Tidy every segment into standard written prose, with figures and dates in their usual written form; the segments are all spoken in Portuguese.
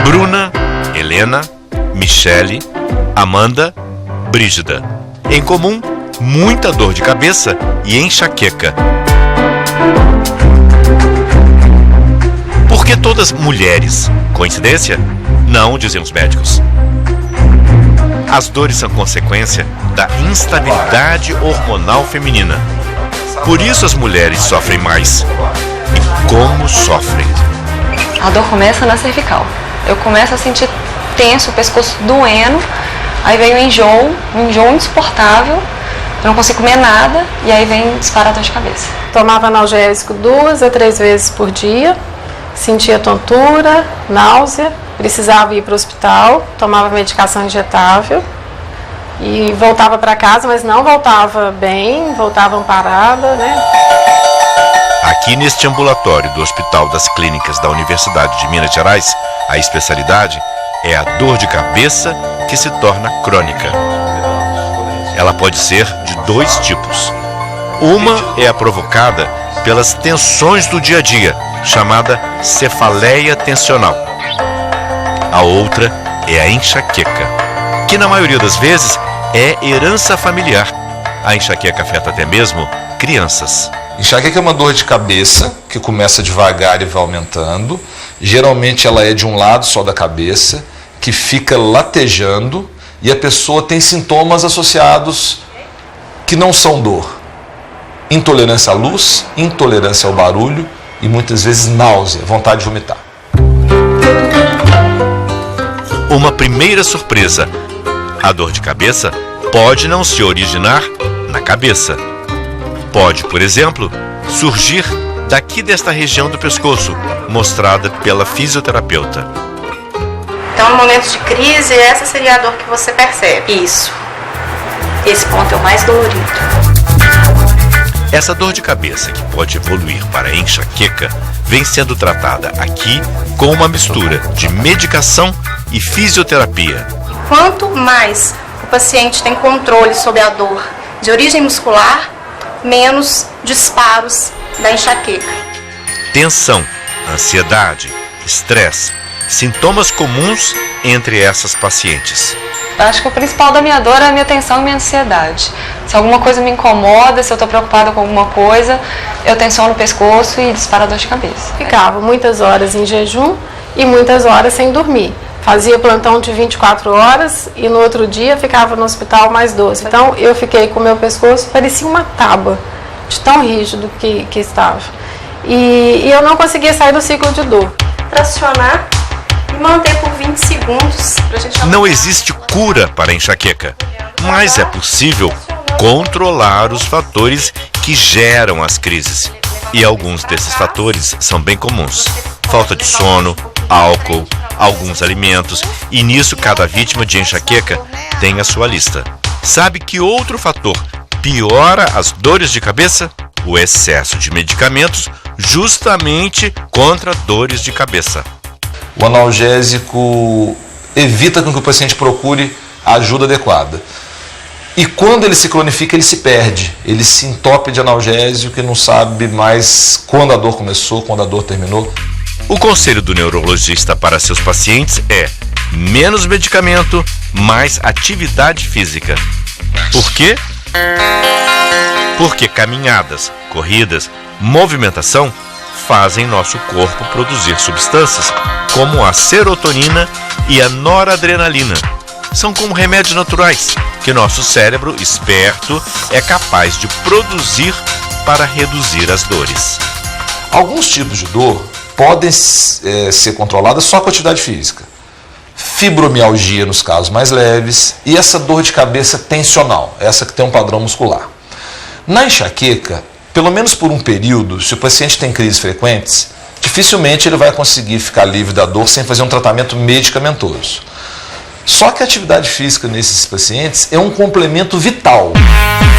Bruna, Helena, Michele, Amanda, Brígida. Em comum, muita dor de cabeça e enxaqueca. Por que todas mulheres? Coincidência? Não, dizem os médicos. As dores são consequência da instabilidade hormonal feminina. Por isso as mulheres sofrem mais. E como sofrem? A dor começa na cervical. Eu começo a sentir tenso, o pescoço doendo, aí vem um enjoo insuportável, eu não consigo comer nada, e aí vem disparar a dor de cabeça. Tomava analgésico 2 a 3 vezes por dia, sentia tontura, náusea, precisava ir para o hospital, tomava medicação injetável e voltava para casa, mas não voltava bem, voltava amparada, né? Aqui neste ambulatório do Hospital das Clínicas da Universidade de Minas Gerais, a especialidade é a dor de cabeça que se torna crônica. Ela pode ser de 2 tipos. Uma é a provocada pelas tensões do dia a dia, chamada cefaleia tensional. A outra é a enxaqueca, que na maioria das vezes é herança familiar. A enxaqueca afeta até mesmo crianças. Enxaqueca é uma dor de cabeça que começa devagar e vai aumentando. Geralmente ela é de um lado só da cabeça, que fica latejando e a pessoa tem sintomas associados que não são dor. Intolerância à luz, intolerância ao barulho e muitas vezes náusea, vontade de vomitar. Uma primeira surpresa: a dor de cabeça pode não se originar na cabeça. Pode, por exemplo, surgir daqui desta região do pescoço, mostrada pela fisioterapeuta. Então, no momento de crise, essa seria a dor que você percebe. Isso. Esse ponto é o mais dolorido. Essa dor de cabeça, que pode evoluir para enxaqueca, vem sendo tratada aqui com uma mistura de medicação e fisioterapia. Quanto mais o paciente tem controle sobre a dor de origem muscular, menos disparos da enxaqueca. Tensão, ansiedade, estresse, sintomas comuns entre essas pacientes. Eu acho que o principal da minha dor é a minha tensão e minha ansiedade. Se alguma coisa me incomoda, se eu estou preocupada com alguma coisa, eu tensiono o pescoço e disparo a dor de cabeça. Ficava muitas horas em jejum e muitas horas sem dormir. Fazia plantão de 24 horas e no outro dia ficava no hospital mais 12. Então eu fiquei com o meu pescoço, parecia uma tábua, de tão rígido que estava. E eu não conseguia sair do ciclo de dor. Tracionar e manter por 20 segundos. Pra gente Não existe cura para a enxaqueca, mas é possível controlar os fatores que geram as crises. E alguns desses fatores são bem comuns: falta de sono, álcool, alguns alimentos, e nisso cada vítima de enxaqueca tem a sua lista. Sabe que outro fator piora as dores de cabeça? O excesso de medicamentos justamente contra dores de cabeça. O analgésico evita que o paciente procure a ajuda adequada. E quando ele se cronifica, ele se perde. Ele se entope de analgésico e não sabe mais quando a dor começou, quando a dor terminou. O conselho do neurologista para seus pacientes é menos medicamento, mais atividade física. Por quê? Porque caminhadas, corridas, movimentação fazem nosso corpo produzir substâncias como a serotonina e a noradrenalina. São como remédios naturais que nosso cérebro esperto é capaz de produzir para reduzir as dores. Alguns tipos de dor podem ser controladas só com atividade física. Fibromialgia nos casos mais leves e essa dor de cabeça tensional, essa que tem um padrão muscular. Na enxaqueca, pelo menos por um período, se o paciente tem crises frequentes, dificilmente ele vai conseguir ficar livre da dor sem fazer um tratamento medicamentoso. Só que a atividade física nesses pacientes é um complemento vital.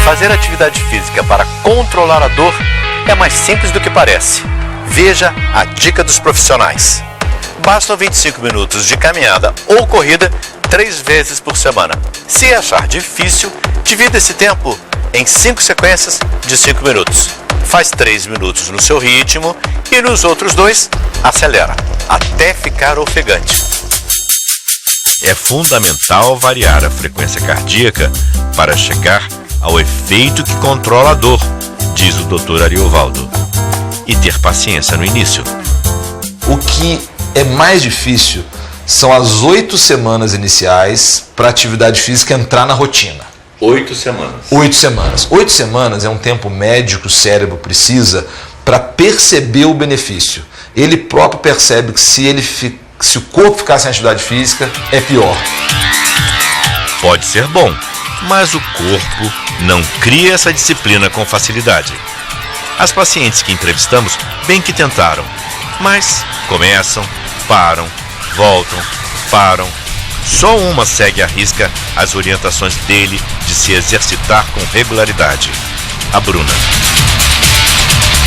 Fazer atividade física para controlar a dor é mais simples do que parece. Veja a dica dos profissionais. Bastam 25 minutos de caminhada ou corrida 3 vezes por semana. Se achar difícil, divida esse tempo em 5 sequências de 5 minutos. Faz 3 minutos no seu ritmo e nos outros 2 acelera, até ficar ofegante. é fundamental variar a frequência cardíaca para chegar ao efeito que controla a dor, diz o Dr. Ariovaldo. E ter paciência no início. O que é mais difícil são as 8 semanas iniciais para a atividade física entrar na rotina. 8 semanas. 8 semanas. 8 semanas é um tempo médio que o cérebro precisa para perceber o benefício. Ele próprio percebe que se o corpo ficar sem atividade física, é pior. Pode ser bom, mas o corpo não cria essa disciplina com facilidade. As pacientes que entrevistamos bem que tentaram, mas começam, param, voltam, param. Só uma segue à risca as orientações dele de se exercitar com regularidade. A Bruna.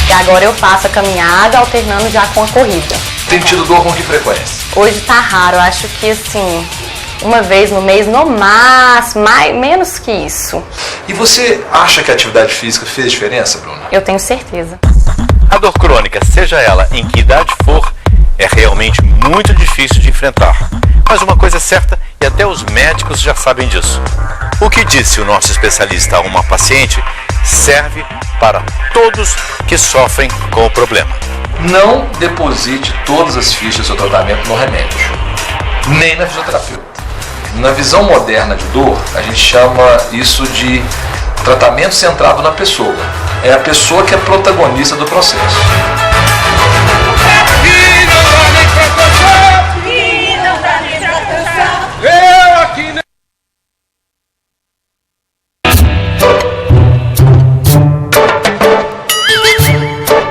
E agora eu faço a caminhada alternando já com a corrida. Tem tido dor com que frequência? Hoje tá raro, eu acho que assim, uma vez no mês no máximo, menos que isso. E você acha que a atividade física fez diferença, Bruna? Eu tenho certeza. A dor crônica, seja ela em que idade for, é realmente muito difícil de enfrentar. Mas uma coisa é certa, e até os médicos já sabem disso. O que disse o nosso especialista a uma paciente serve para todos que sofrem com o problema. Não deposite todas as fichas do seu tratamento no remédio, nem na fisioterapeuta. Na visão moderna de dor, a gente chama isso de tratamento centrado na pessoa. É a pessoa que é protagonista do processo.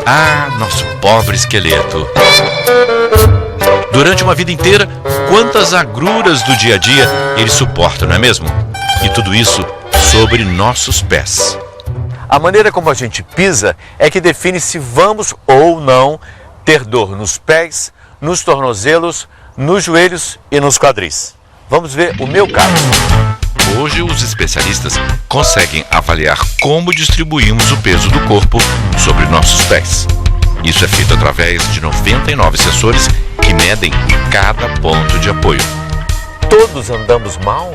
Ah, nosso pobre esqueleto. Durante uma vida inteira, quantas agruras do dia a dia ele suporta, não é mesmo? E tudo isso sobre nossos pés. A maneira como a gente pisa é que define se vamos ou não ter dor nos pés, nos tornozelos, nos joelhos e nos quadris. Vamos ver o meu caso. Hoje, os especialistas conseguem avaliar como distribuímos o peso do corpo sobre nossos pés. Isso é feito através de 99 sensores que medem cada ponto de apoio. Todos andamos mal?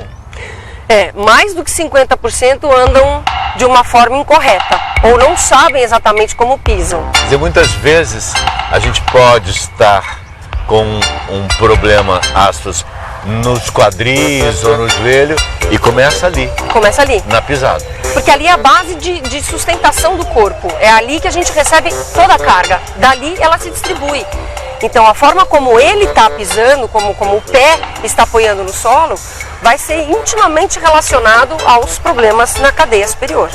Mais do que 50% andam de uma forma incorreta ou não sabem exatamente como pisam. E muitas vezes a gente pode estar com um problema, aspas, nos quadris ou no joelho e começa ali. Começa ali. Na pisada. Porque ali é a base de sustentação do corpo. É ali que a gente recebe toda a carga. Dali ela se distribui. Então a forma como ele está pisando, como o pé está apoiando no solo, vai ser intimamente relacionado aos problemas na cadeia superior.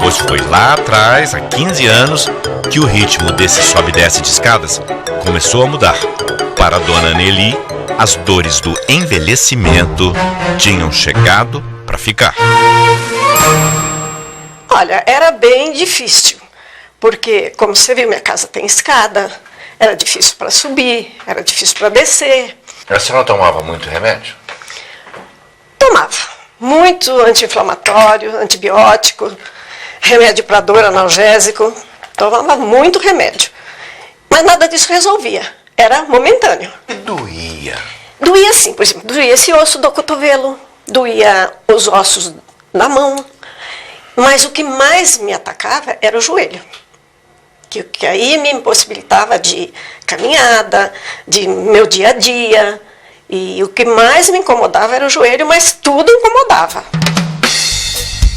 Pois foi lá atrás, há 15 anos, que o ritmo desse sobe e desce de escadas começou a mudar. Para a dona Nelly, as dores do envelhecimento tinham chegado para ficar. Olha, era bem difícil, porque, como você viu, minha casa tem escada, era difícil para subir, era difícil para descer. A senhora tomava muito remédio? Tomava muito anti-inflamatório, antibiótico, remédio para dor, analgésico, tomava muito remédio. Mas nada disso resolvia. Era momentâneo. E doía? Doía sim, por exemplo, doía esse osso do cotovelo, doía os ossos da mão, mas o que mais me atacava era o joelho, que aí me impossibilitava de caminhada, de meu dia a dia, e o que mais me incomodava era o joelho, mas tudo incomodava.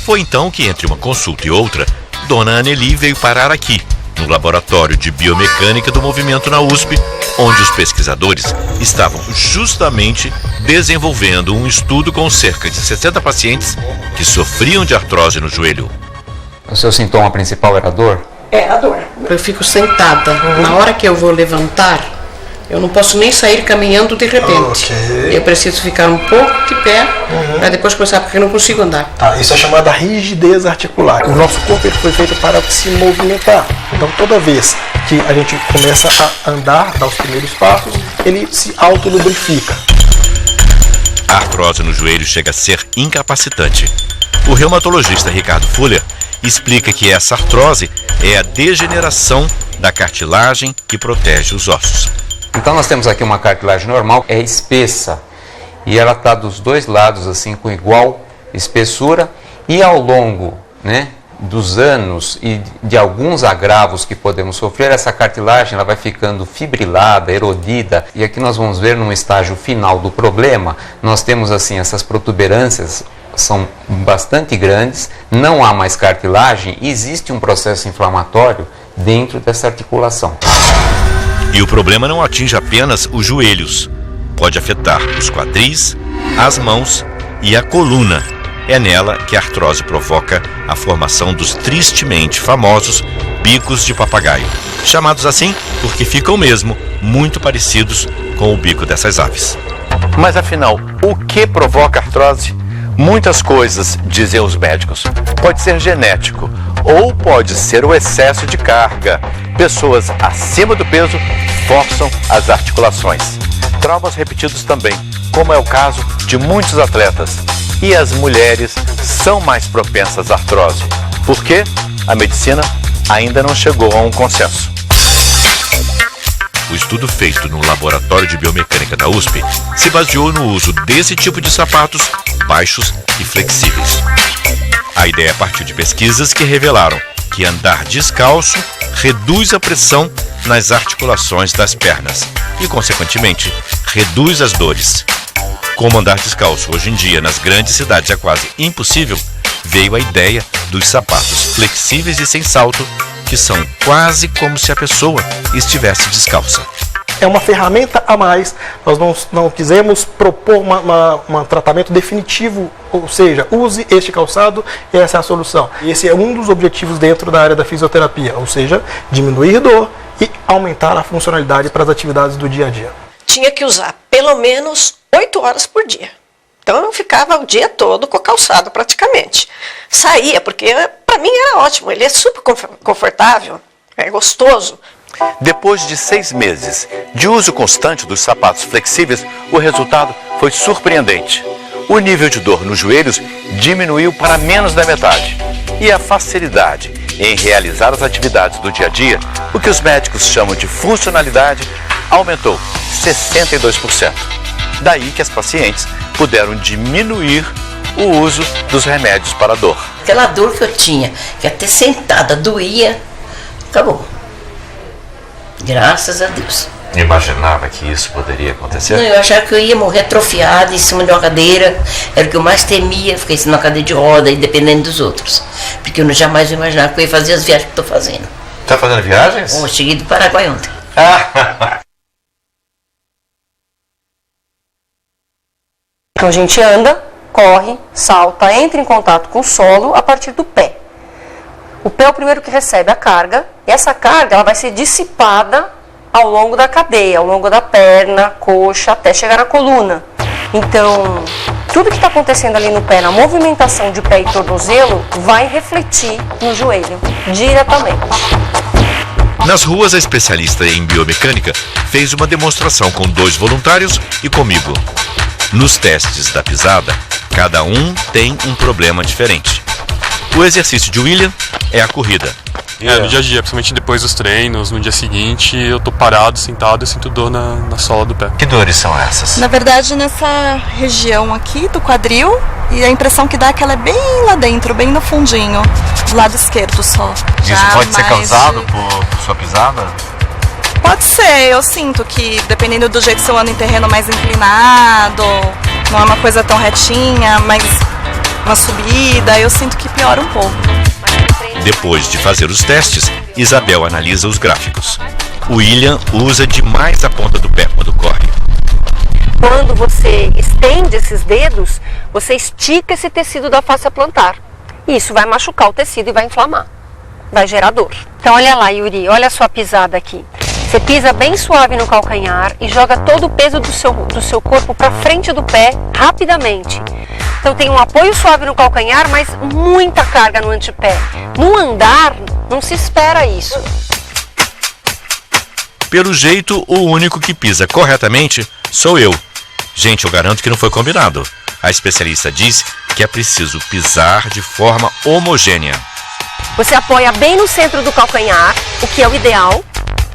Foi então que, entre uma consulta e outra, Dona Anneli veio parar aqui, no Laboratório de Biomecânica do Movimento na USP, onde os pesquisadores estavam justamente desenvolvendo um estudo com cerca de 60 pacientes que sofriam de artrose no joelho. O seu sintoma principal era a dor? Era a dor. Eu fico sentada. Na hora que eu vou levantar, eu não posso nem sair caminhando de repente. Eu preciso ficar um pouco de pé para depois começar, porque eu não consigo andar. Isso é chamada rigidez articular. O nosso corpo ele foi feito para se movimentar. Então toda vez que a gente começa a andar, dar os primeiros passos, ele se autolubrifica. A artrose no joelho chega a ser incapacitante. O reumatologista Ricardo Fuller explica que essa artrose é a degeneração da cartilagem que protege os ossos. Então nós temos aqui uma cartilagem normal, é espessa, e ela está dos dois lados assim com igual espessura, e ao longo, né, dos anos e de alguns agravos que podemos sofrer, essa cartilagem ela vai ficando fibrilada, erodida, e aqui nós vamos ver num estágio final do problema, nós temos assim essas protuberâncias, são bastante grandes, não há mais cartilagem, existe um processo inflamatório dentro dessa articulação. E o problema não atinge apenas os joelhos, pode afetar os quadris, as mãos e a coluna. É nela que a artrose provoca a formação dos tristemente famosos bicos de papagaio, chamados assim porque ficam mesmo muito parecidos com o bico dessas aves. Mas afinal, o que provoca artrose? Muitas coisas, dizem os médicos. Pode ser genético ou pode ser o excesso de carga. Pessoas acima do peso forçam as articulações. Traumas repetidos também, como é o caso de muitos atletas. E as mulheres são mais propensas à artrose. Por quê? A medicina ainda não chegou a um consenso. O estudo feito no Laboratório de Biomecânica da USP se baseou no uso desse tipo de sapatos baixos e flexíveis. A ideia partiu de pesquisas que revelaram que andar descalço reduz a pressão nas articulações das pernas e, consequentemente, reduz as dores. Como andar descalço hoje em dia nas grandes cidades é quase impossível, veio a ideia dos sapatos flexíveis e sem salto, que são quase como se a pessoa estivesse descalça. É uma ferramenta a mais, nós não quisemos propor um tratamento definitivo, ou seja, use este calçado e essa é a solução. Esse é um dos objetivos dentro da área da fisioterapia, ou seja, diminuir dor e aumentar a funcionalidade para as atividades do dia a dia. Tinha que usar pelo menos 8 horas por dia. Então eu ficava o dia todo com o calçado praticamente. Saía, porque para mim era ótimo, ele é super confortável, é gostoso. Depois de 6 meses de uso constante dos sapatos flexíveis, o resultado foi surpreendente. O nível de dor nos joelhos diminuiu para menos da metade. E a facilidade em realizar as atividades do dia a dia, o que os médicos chamam de funcionalidade, aumentou 62%. Daí que as pacientes puderam diminuir o uso dos remédios para a dor. Aquela dor que eu tinha, que até sentada doía, acabou. Graças a Deus. Imaginava que isso poderia acontecer? Não, eu achava que eu ia morrer atrofiada em cima de uma cadeira. Era o que eu mais temia, ficar em cima de uma cadeira de roda, independente dos outros. Porque eu jamais imaginava que eu ia fazer as viagens que estou fazendo. Está fazendo viagens? Eu cheguei do Paraguai ontem. Então a gente anda, corre, salta, entra em contato com o solo a partir do pé. O pé é o primeiro que recebe a carga, e essa carga ela vai ser dissipada ao longo da cadeia, ao longo da perna, coxa, até chegar na coluna. Então, tudo que está acontecendo ali no pé, na movimentação de pé e tornozelo, vai refletir no joelho, diretamente. Nas ruas, a especialista em biomecânica fez uma demonstração com 2 voluntários e comigo. Nos testes da pisada, cada um tem um problema diferente. O exercício de William é a corrida. No dia a dia, principalmente depois dos treinos, no dia seguinte, eu tô parado, sentado, eu sinto dor na sola do pé. Que dores são essas? Na verdade, nessa região aqui do quadril, e a impressão que dá é que ela é bem lá dentro, bem no fundinho, do lado esquerdo só. Isso pode ser causado por sua pisada? Pode ser, eu sinto que dependendo do jeito que eu ando em terreno mais inclinado, não é uma coisa tão retinha, mas uma subida, eu sinto que piora um pouco. Depois de fazer os testes, Isabel analisa os gráficos. O William usa demais a ponta do pé quando corre. Quando você estende esses dedos, você estica esse tecido da face plantar. E isso vai machucar o tecido e vai inflamar. Vai gerar dor. Então olha lá, Yuri, olha a sua pisada aqui. Você pisa bem suave no calcanhar e joga todo o peso do seu corpo para frente do pé rapidamente. Então tem um apoio suave no calcanhar, mas muita carga no antepé. No andar, não se espera isso. Pelo jeito, o único que pisa corretamente sou eu. Gente, eu garanto que não foi combinado. A especialista diz que é preciso pisar de forma homogênea. Você apoia bem no centro do calcanhar, o que é o ideal.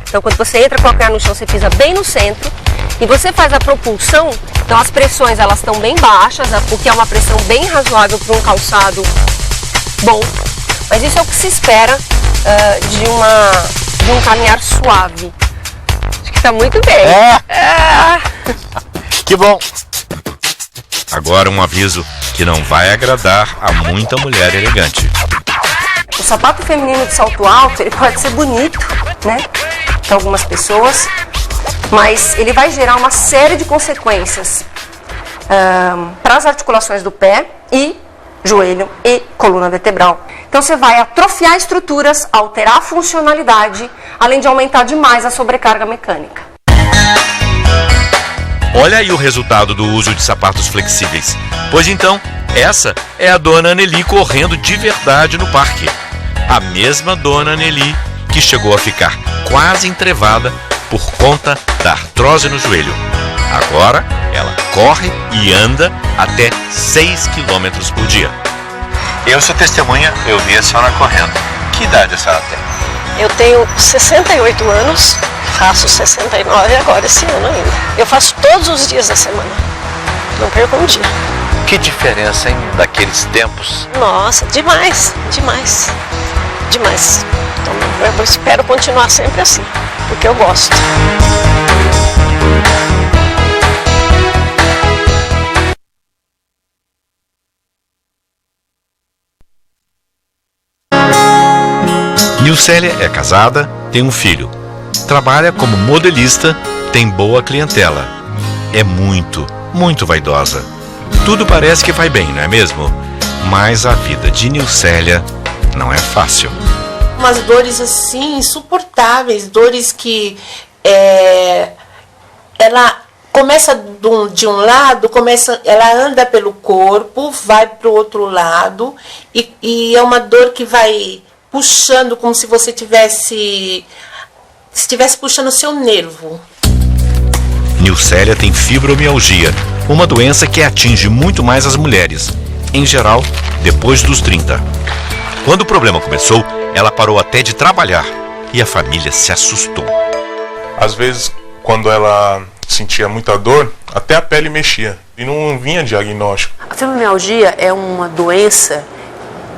Então, quando você entra com a calcanhar no chão, você pisa bem no centro e você faz a propulsão. Então, as pressões elas estão bem baixas, o que é uma pressão bem razoável para um calçado bom. Mas isso é o que se espera de um caminhar suave. Acho que está muito bem. Que bom! Agora um aviso que não vai agradar a muita mulher elegante. O sapato feminino de salto alto, ele pode ser bonito, né, para algumas pessoas, mas ele vai gerar uma série de consequências para as articulações do pé e joelho e coluna vertebral. Então você vai atrofiar estruturas, alterar a funcionalidade, além de aumentar demais a sobrecarga mecânica. Olha aí o resultado do uso de sapatos flexíveis. Pois então, essa é a dona Anneli correndo de verdade no parque. A mesma dona Anneli que chegou a ficar quase entrevada por conta da artrose no joelho. Agora, ela corre e anda até 6 km por dia. Eu sou testemunha, eu vi a senhora correndo. Que idade a senhora tem? Eu tenho 68 anos, faço 69 agora esse ano ainda. Eu faço todos os dias da semana, não perco um dia. Que diferença, hein, daqueles tempos? Nossa, demais, demais, demais. Então eu espero continuar sempre assim, porque eu gosto. Nilcélia é casada, tem um filho. Trabalha como modelista, tem boa clientela. É muito, muito vaidosa. Tudo parece que vai bem, não é mesmo? Mas a vida de Nilcélia não é fácil. Umas dores assim, insuportáveis, dores que ela começa de um lado, ela anda pelo corpo, vai para o outro lado e é uma dor que vai puxando como se você estivesse puxando o seu nervo. Nilcélia tem fibromialgia, uma doença que atinge muito mais as mulheres, em geral, depois dos 30. Quando o problema começou, ela parou até de trabalhar e a família se assustou. Às vezes, quando ela sentia muita dor, até a pele mexia e não vinha diagnóstico. A fibromialgia é uma doença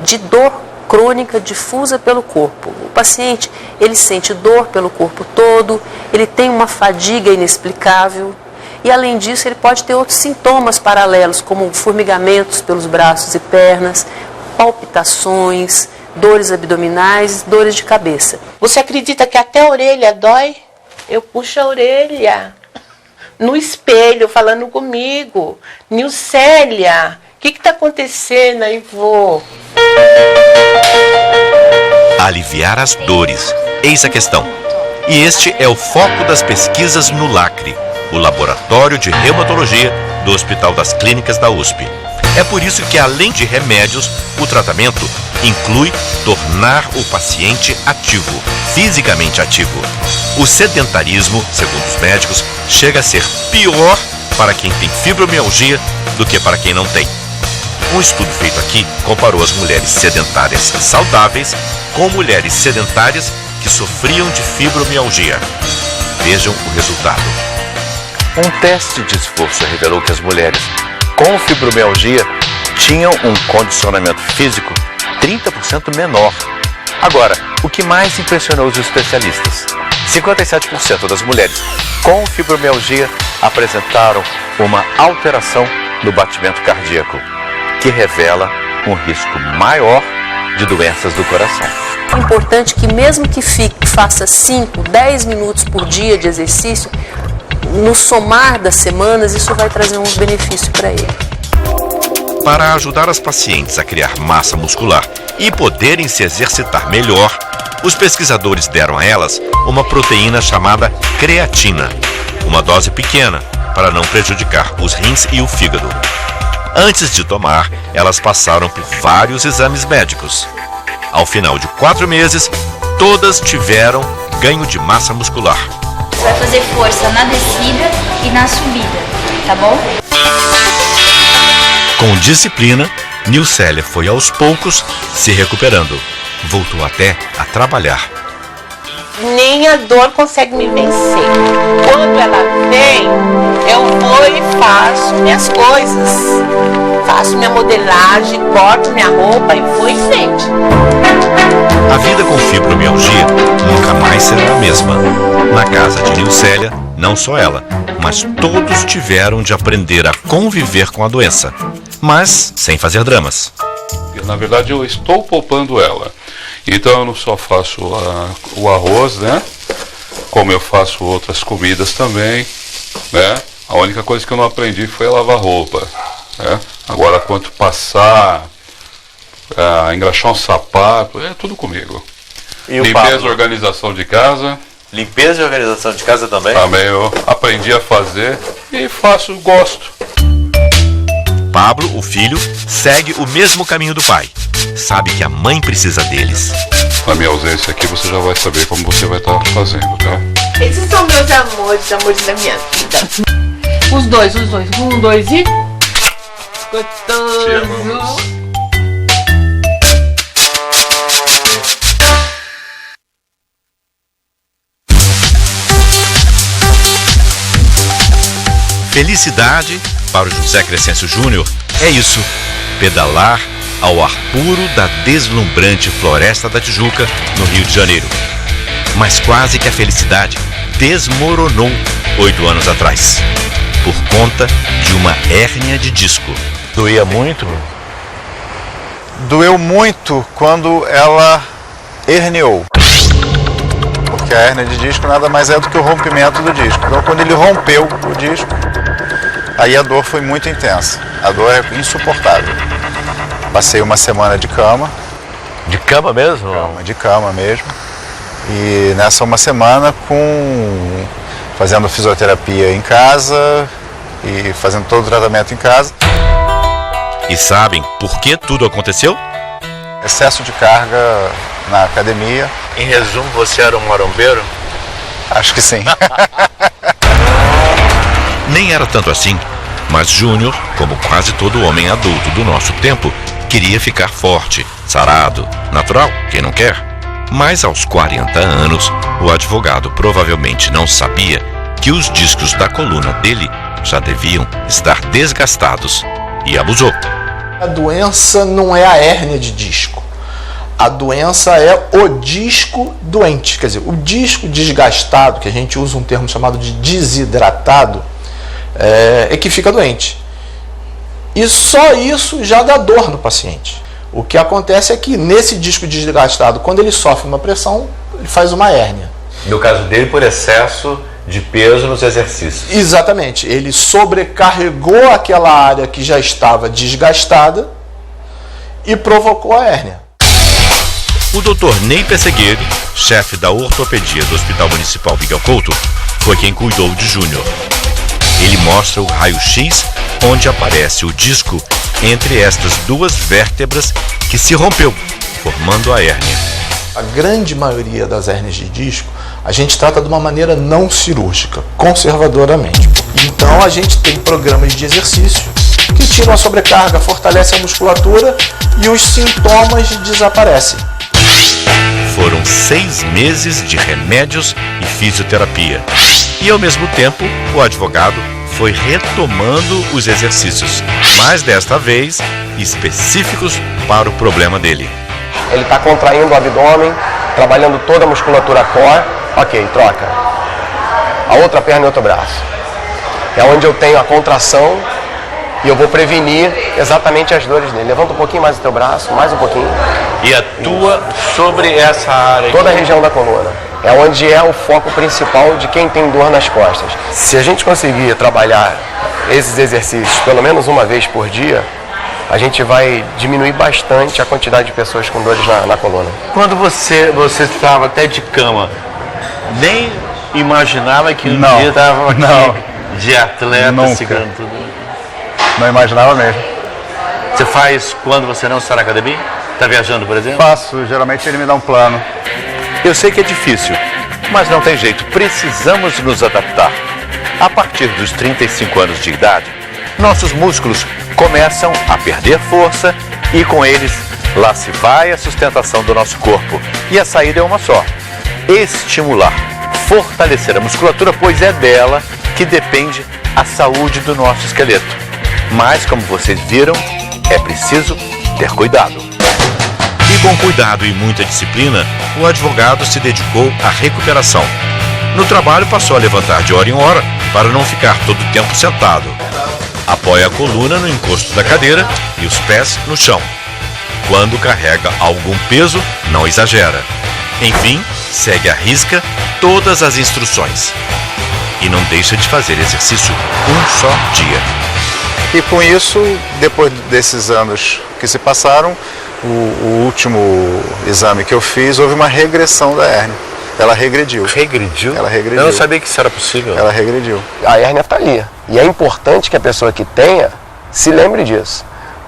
de dor crônica difusa pelo corpo. O paciente, ele sente dor pelo corpo todo, ele tem uma fadiga inexplicável e, além disso, ele pode ter outros sintomas paralelos, como formigamentos pelos braços e pernas, palpitações, dores abdominais, dores de cabeça. Você acredita que até a orelha dói? Eu puxo a orelha no espelho falando comigo. Nilcélia, o que está acontecendo aí, vô? Aliviar as dores, eis a questão. E este é o foco das pesquisas no LACRE, o Laboratório de Reumatologia do Hospital das Clínicas da USP. É por isso que, além de remédios, o tratamento inclui tornar o paciente ativo, fisicamente ativo. O sedentarismo, segundo os médicos, chega a ser pior para quem tem fibromialgia do que para quem não tem. Um estudo feito aqui comparou as mulheres sedentárias saudáveis com mulheres sedentárias que sofriam de fibromialgia. Vejam o resultado. Um teste de esforço revelou que as mulheres com fibromialgia tinham um condicionamento físico 30% menor. Agora, o que mais impressionou os especialistas? 57% das mulheres com fibromialgia apresentaram uma alteração no batimento cardíaco, que revela um risco maior de doenças do coração. É importante que, mesmo que faça 5, 10 minutos por dia de exercício, no somar das semanas, isso vai trazer um benefício para ele. Para ajudar as pacientes a criar massa muscular e poderem se exercitar melhor, os pesquisadores deram a elas uma proteína chamada creatina, uma dose pequena para não prejudicar os rins e o fígado. Antes de tomar, elas passaram por vários exames médicos. Ao final de 4 meses, todas tiveram ganho de massa muscular. Você vai fazer força na descida e na subida, tá bom? Com disciplina, Nilcélia foi aos poucos se recuperando. Voltou até a trabalhar. nem a dor consegue me vencer. Quando ela vem, eu vou e faço minhas coisas. Faço minha modelagem, corto minha roupa e vou em frente. A vida com fibromialgia nunca mais será a mesma. Na casa de Nilcélia, não só ela, mas todos tiveram de aprender a conviver com a doença, mas sem fazer dramas. Na verdade, eu estou poupando ela. Então eu não só faço o arroz, né? Como eu faço outras comidas também, né? A única coisa que eu não aprendi foi a lavar roupa, né? Agora, quanto passar, engraxar um sapato, é tudo comigo. E o limpeza Pablo? e organização de casa. Limpeza e organização de casa também? Também eu aprendi a fazer e faço, gosto. Pablo, o filho, segue o mesmo caminho do pai. Sabe que a mãe precisa deles. Na minha ausência aqui, você já vai saber como você vai estar fazendo, tá? Esses são meus amores, amores da minha vida. Os dois. 1, 2 e... Gostoso. Felicidade, para o José Crescêncio Júnior, é isso: pedalar ao ar puro da deslumbrante Floresta da Tijuca, no Rio de Janeiro. Mas quase que a felicidade desmoronou 8 anos atrás, por conta de uma hérnia de disco. Doía muito? Doeu muito quando ela herniou. Porque a hérnia de disco nada mais é do que o rompimento do disco. Então, quando ele rompeu o disco, aí a dor foi muito intensa. A dor é insuportável. Passei uma semana de cama. De cama mesmo? De cama mesmo. E nessa uma semana fazendo fisioterapia em casa e fazendo todo o tratamento em casa. E sabem por que tudo aconteceu? Excesso de carga na academia. Em resumo, você era um marombeiro? Acho que sim. Nem era tanto assim, mas Júnior, como quase todo homem adulto do nosso tempo, queria ficar forte, sarado, natural, quem não quer? Mas aos 40 anos, o advogado provavelmente não sabia que os discos da coluna dele já deviam estar desgastados e abusou. A doença não é a hérnia de disco. A doença é o disco doente. Quer dizer, o disco desgastado, que a gente usa um termo chamado de desidratado, é que fica doente. E só isso já dá dor no paciente. O que acontece é que nesse disco desgastado, quando ele sofre uma pressão, ele faz uma hérnia. No caso dele, por excesso de peso nos exercícios. Exatamente. Ele sobrecarregou aquela área que já estava desgastada e provocou a hérnia. O Dr. Ney Pessegueiro, chefe da ortopedia do Hospital Municipal Miguel Couto, foi quem cuidou de Júnior. Ele mostra o raio-x onde aparece o disco entre estas duas vértebras que se rompeu, formando a hérnia. A grande maioria das hérnias de disco a gente trata de uma maneira não cirúrgica, conservadoramente. Então a gente tem programas de exercício que tiram a sobrecarga, fortalecem a musculatura e os sintomas desaparecem. Foram 6 meses de remédios e fisioterapia. E ao mesmo tempo, o advogado foi retomando os exercícios, mas desta vez específicos para o problema dele. Ele está contraindo o abdômen, trabalhando toda a musculatura core. Ok, troca. A outra perna e outro braço. É onde eu tenho a contração e eu vou prevenir exatamente as dores dele. Levanta um pouquinho mais o teu braço, mais um pouquinho. E atua sobre essa área? Toda a região da coluna. É onde é o foco principal de quem tem dor nas costas. Se a gente conseguir trabalhar esses exercícios pelo menos uma vez por dia, a gente vai diminuir bastante a quantidade de pessoas com dores na coluna. Quando você estava até de cama, nem imaginava que um dia estava aqui de atleta segurando tudo? Não imaginava mesmo. Você faz quando você não está na academia? Está viajando, por exemplo? Faço, geralmente ele me dá um plano. Eu sei que é difícil, mas não tem jeito, precisamos nos adaptar. A partir dos 35 anos de idade, nossos músculos começam a perder força e com eles, lá se vai a sustentação do nosso corpo. E a saída é uma só: estimular, fortalecer a musculatura, pois é dela que depende a saúde do nosso esqueleto. Mas, como vocês viram, é preciso ter cuidado. E com cuidado e muita disciplina, o advogado se dedicou à recuperação. No trabalho, passou a levantar de hora em hora para não ficar todo o tempo sentado. Apoia a coluna no encosto da cadeira e os pés no chão. Quando carrega algum peso, não exagera. Enfim, segue à risca todas as instruções. E não deixa de fazer exercício um só dia. E com isso, depois desses anos que se passaram, o último exame que eu fiz, houve uma regressão da hérnia. Ela regrediu. Regrediu? Ela regrediu. Eu não sabia que isso era possível. Ela regrediu. A hérnia está ali. E é importante que a pessoa que tenha se lembre disso.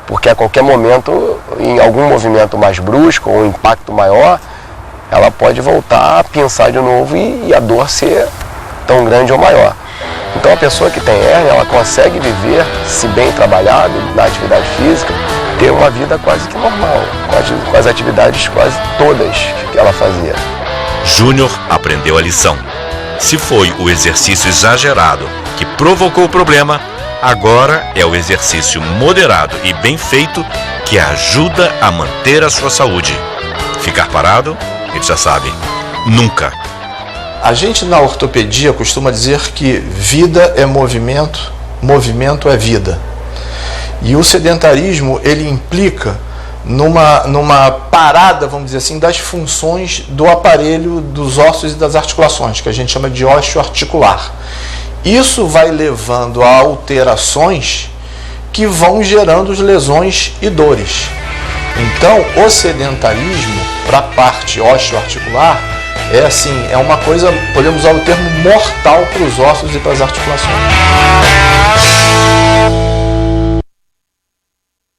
Porque a qualquer momento, em algum movimento mais brusco ou um impacto maior, ela pode voltar a pensar de novo e a dor ser tão grande ou maior. Então a pessoa que tem hérnia, ela consegue viver, se bem trabalhado, na atividade física, ter uma vida quase que normal, com as atividades quase todas que ela fazia. Júnior aprendeu a lição. Se foi o exercício exagerado que provocou o problema, agora é o exercício moderado e bem feito que ajuda a manter a sua saúde. Ficar parado, ele já sabe, nunca. A gente na ortopedia costuma dizer que vida é movimento, movimento é vida. E o sedentarismo, ele implica numa parada, vamos dizer assim, das funções do aparelho dos ossos e das articulações, que a gente chama de osteoarticular. Isso vai levando a alterações que vão gerando lesões e dores. Então, o sedentarismo, para a parte osteoarticular, é uma coisa, podemos usar o termo mortal para os ossos e para as articulações.